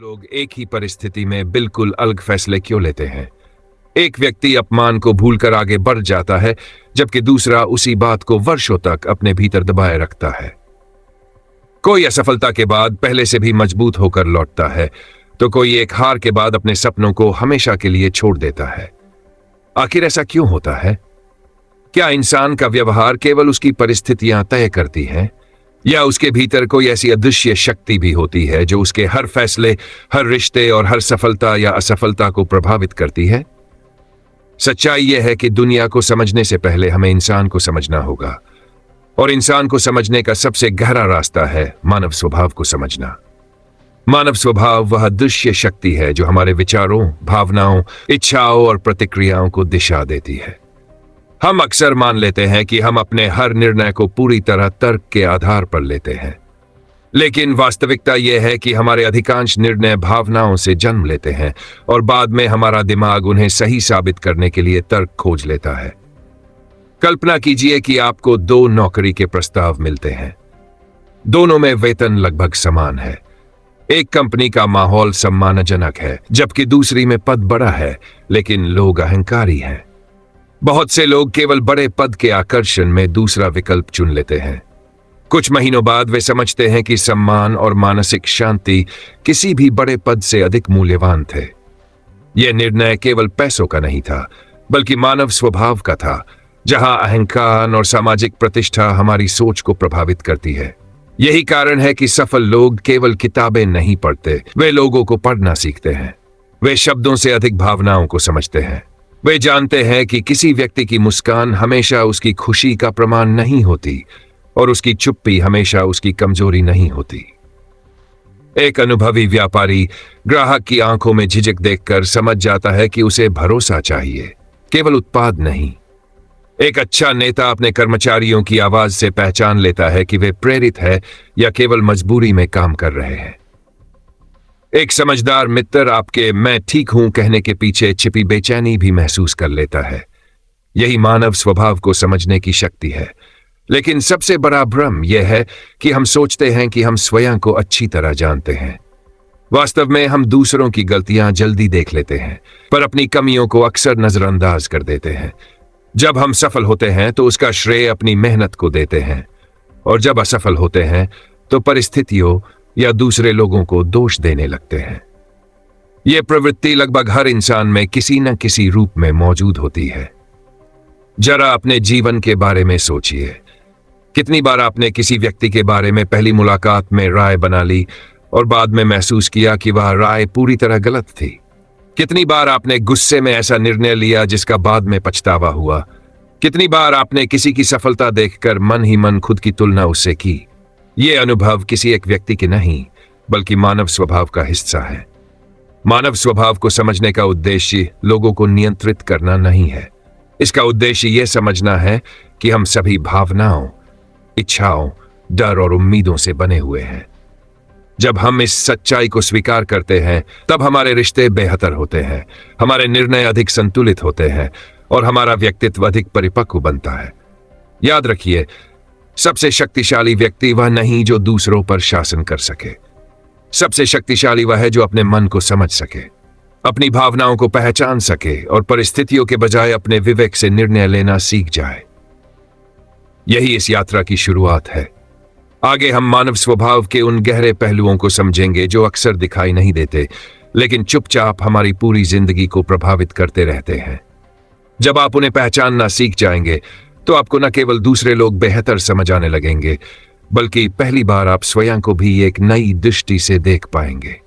लोग एक ही परिस्थिति में बिल्कुल अलग फैसले क्यों लेते हैं? एक व्यक्ति अपमान को भूलकर आगे बढ़ जाता है, जबकि दूसरा उसी बात को वर्षों तक अपने भीतर दबाए रखता है। कोई असफलता के बाद पहले से भी मजबूत होकर लौटता है, तो कोई एक हार के बाद अपने सपनों को हमेशा के लिए छोड़ देता है। आखिर ऐसा क्यों होता है? क्या इंसान का व्यवहार केवल उसकी परिस्थितियां तय करती हैं, या उसके भीतर कोई ऐसी अदृश्य शक्ति भी होती है जो उसके हर फैसले, हर रिश्ते और हर सफलता या असफलता को प्रभावित करती है? सच्चाई यह है कि दुनिया को समझने से पहले हमें इंसान को समझना होगा, और इंसान को समझने का सबसे गहरा रास्ता है मानव स्वभाव को समझना। मानव स्वभाव वह अदृश्य शक्ति है जो हमारे विचारों, भावनाओं, इच्छाओं और प्रतिक्रियाओं को दिशा देती है। हम अक्सर मान लेते हैं कि हम अपने हर निर्णय को पूरी तरह तर्क के आधार पर लेते हैं, लेकिन वास्तविकता यह है कि हमारे अधिकांश निर्णय भावनाओं से जन्म लेते हैं और बाद में हमारा दिमाग उन्हें सही साबित करने के लिए तर्क खोज लेता है। कल्पना कीजिए कि आपको दो नौकरी के प्रस्ताव मिलते हैं। दोनों में वेतन लगभग समान है। एक कंपनी का माहौल सम्मानजनक है, जबकि दूसरी में पद बड़ा है, लेकिन लोग अहंकारी हैं। बहुत से लोग केवल बड़े पद के आकर्षण में दूसरा विकल्प चुन लेते हैं। कुछ महीनों बाद वे समझते हैं कि सम्मान और मानसिक शांति किसी भी बड़े पद से अधिक मूल्यवान थे। यह निर्णय केवल पैसों का नहीं था, बल्कि मानव स्वभाव का था, जहां अहंकार और सामाजिक प्रतिष्ठा हमारी सोच को प्रभावित करती है। यही कारण है कि सफल लोग केवल किताबें नहीं पढ़ते, वे लोगों को पढ़ना सीखते हैं। वे शब्दों से अधिक भावनाओं को समझते हैं। वे जानते हैं कि किसी व्यक्ति की मुस्कान हमेशा उसकी खुशी का प्रमाण नहीं होती, और उसकी चुप्पी हमेशा उसकी कमजोरी नहीं होती। एक अनुभवी व्यापारी ग्राहक की आंखों में झिझक देखकर समझ जाता है कि उसे भरोसा चाहिए, केवल उत्पाद नहीं। एक अच्छा नेता अपने कर्मचारियों की आवाज से पहचान लेता है कि वे प्रेरित है या केवल मजबूरी में काम कर रहे हैं। एक समझदार मित्र आपके "मैं ठीक हूं" कहने के पीछे छिपी बेचैनी भी महसूस कर लेता है। यही मानव स्वभाव को समझने की शक्ति है। लेकिन सबसे बड़ा भ्रम यह है कि हम सोचते हैं कि हम स्वयं को अच्छी तरह जानते हैं। वास्तव में हम दूसरों की गलतियां जल्दी देख लेते हैं, पर अपनी कमियों को अक्सर नजरअंदाज कर देते हैं। जब हम सफल होते हैं तो उसका श्रेय अपनी मेहनत को देते हैं, और जब असफल होते हैं तो परिस्थितियों या दूसरे लोगों को दोष देने लगते हैं। यह प्रवृत्ति लगभग हर इंसान में किसी न किसी रूप में मौजूद होती है। जरा अपने जीवन के बारे में सोचिए। कितनी बार आपने किसी व्यक्ति के बारे में पहली मुलाकात में राय बना ली और बाद में महसूस किया कि वह राय पूरी तरह गलत थी? कितनी बार आपने गुस्से में ऐसा निर्णय लिया जिसका बाद में पछतावा हुआ? कितनी बार आपने किसी की सफलता देखकर मन ही मन खुद की तुलना उससे की? ये अनुभव किसी एक व्यक्ति के नहीं, बल्कि मानव स्वभाव का हिस्सा है। मानव स्वभाव को समझने का उद्देश्य लोगों को नियंत्रित करना नहीं है। इसका उद्देश्य यह समझना है कि हम सभी भावनाओं, इच्छाओं, डर और उम्मीदों से बने हुए हैं। जब हम इस सच्चाई को स्वीकार करते हैं, तब हमारे रिश्ते बेहतर होते हैं, हमारे निर्णय अधिक संतुलित होते हैं, और हमारा व्यक्तित्व अधिक परिपक्व बनता है। याद रखिए, सबसे शक्तिशाली व्यक्ति वह नहीं जो दूसरों पर शासन कर सके। सबसे शक्तिशाली वह है जो अपने मन को समझ सके, अपनी भावनाओं को पहचान सके, और परिस्थितियों के बजाय अपने विवेक से निर्णय लेना सीख जाए। यही इस यात्रा की शुरुआत है। आगे हम मानव स्वभाव के उन गहरे पहलुओं को समझेंगे जो अक्सर दिखाई नहीं देते, लेकिन चुपचाप हमारी पूरी जिंदगी को प्रभावित करते रहते हैं। जब आप उन्हें पहचानना सीख जाएंगे, तो आपको न केवल दूसरे लोग बेहतर समझ आने लगेंगे, बल्कि पहली बार आप स्वयं को भी एक नई दृष्टि से देख पाएंगे।